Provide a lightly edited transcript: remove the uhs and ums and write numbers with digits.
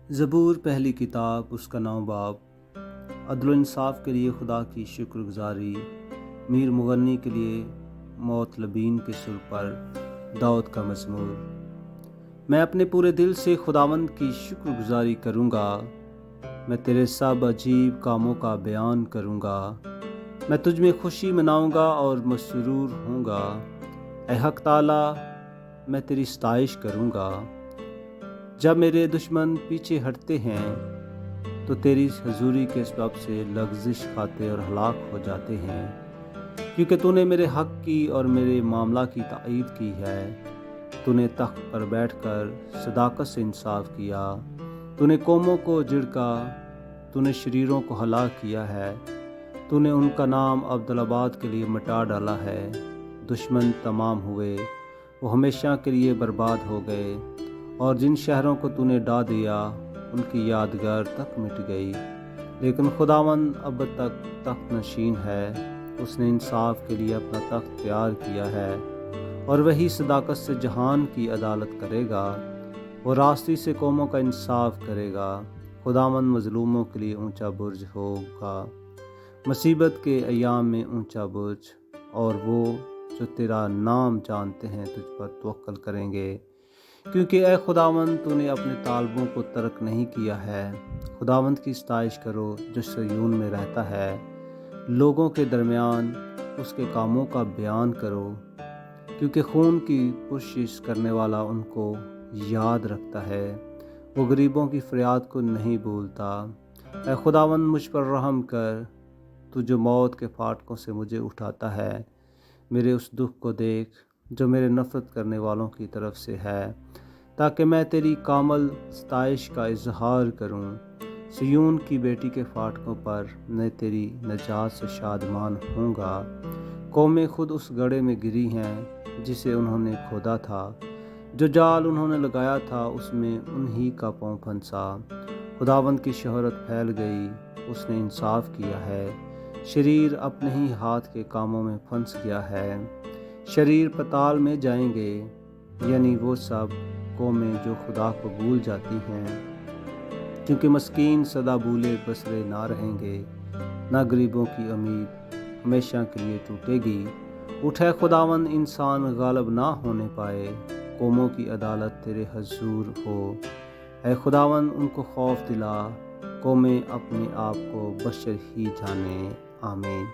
زبور پہلی کتاب، اس کا 9 باب۔ عدل و انصاف کے لیے خدا کی شکر گزاری۔ میر مغنی کے لیے موت لبین کے سر پر داؤد کا مزمور۔ میں اپنے پورے دل سے خداوند کی شکر گزاری کروں گا، میں تیرے سب عجیب کاموں کا بیان کروں گا۔ میں تجھ میں خوشی مناؤں گا اور مسرور ہوں گا۔ اے حق تعالیٰ، میں تیری ستائش کروں گا۔ جب میرے دشمن پیچھے ہٹتے ہیں تو تیری حضوری کے سبب سے لغزش کھاتے اور ہلاک ہو جاتے ہیں، کیونکہ تو نے میرے حق کی اور میرے معاملہ کی تائید کی ہے۔ تو نے تخت پر بیٹھ کر صداقت سے انصاف کیا۔ تو نے قوموں کو جھڑکا، تو نے شریروں کو ہلاک کیا ہے۔ تو نے ان کا نام ابدالآباد کے لیے مٹا ڈالا ہے۔ دشمن تمام ہوئے، وہ ہمیشہ کے لیے برباد ہو گئے، اور جن شہروں کو تو نے ڈھا دیا ان کی یادگار تک مٹ گئی۔ لیکن خداوند اب تک تخت نشین ہے، اس نے انصاف کے لیے اپنا تخت تیار کیا ہے، اور وہی صداقت سے جہان کی عدالت کرے گا۔ وہ راستی سے قوموں کا انصاف کرے گا۔ خداوند مظلوموں کے لیے اونچا برج ہوگا، مصیبت کے ایام میں اونچا برج، اور وہ جو تیرا نام جانتے ہیں تجھ پر توکل کریں گے، کیونکہ اے خداوند تو نے اپنے طالبوں کو ترک نہیں کیا ہے۔ خداوند کی ستائش کرو جو صیون میں رہتا ہے، لوگوں کے درمیان اس کے کاموں کا بیان کرو، کیونکہ خون کی پرشش کرنے والا ان کو یاد رکھتا ہے، وہ غریبوں کی فریاد کو نہیں بھولتا۔ اے خداوند مجھ پر رحم کر، تو جو موت کے پھاٹکوں سے مجھے اٹھاتا ہے، میرے اس دکھ کو دیکھ جو میرے نفرت کرنے والوں کی طرف سے ہے، تاکہ میں تیری کامل ستائش کا اظہار کروں۔ سیون کی بیٹی کے پھاٹکوں پر میں تیری نجات سے شادمان ہوں گا۔ قومیں خود اس گڑھے میں گری ہیں جسے انہوں نے کھودا تھا، جو جال انہوں نے لگایا تھا اس میں انہی کا پاؤں پھنسا۔ خداوند کی شہرت پھیل گئی، اس نے انصاف کیا ہے۔ شریر اپنے ہی ہاتھ کے کاموں میں پھنس گیا ہے۔ شریر پتال میں جائیں گے، یعنی وہ سب قومیں جو خدا کو بھول جاتی ہیں، کیونکہ مسکین سدا بھولے بسرے نہ رہیں گے، نہ غریبوں کی امید ہمیشہ کے لیے ٹوٹے گی۔ اٹھے خداوند، انسان غالب نہ ہونے پائے، قوموں کی عدالت تیرے حضور ہو۔ اے خداوند، ان کو خوف دلا، قومیں اپنے آپ کو بشر ہی جانے۔ آمین۔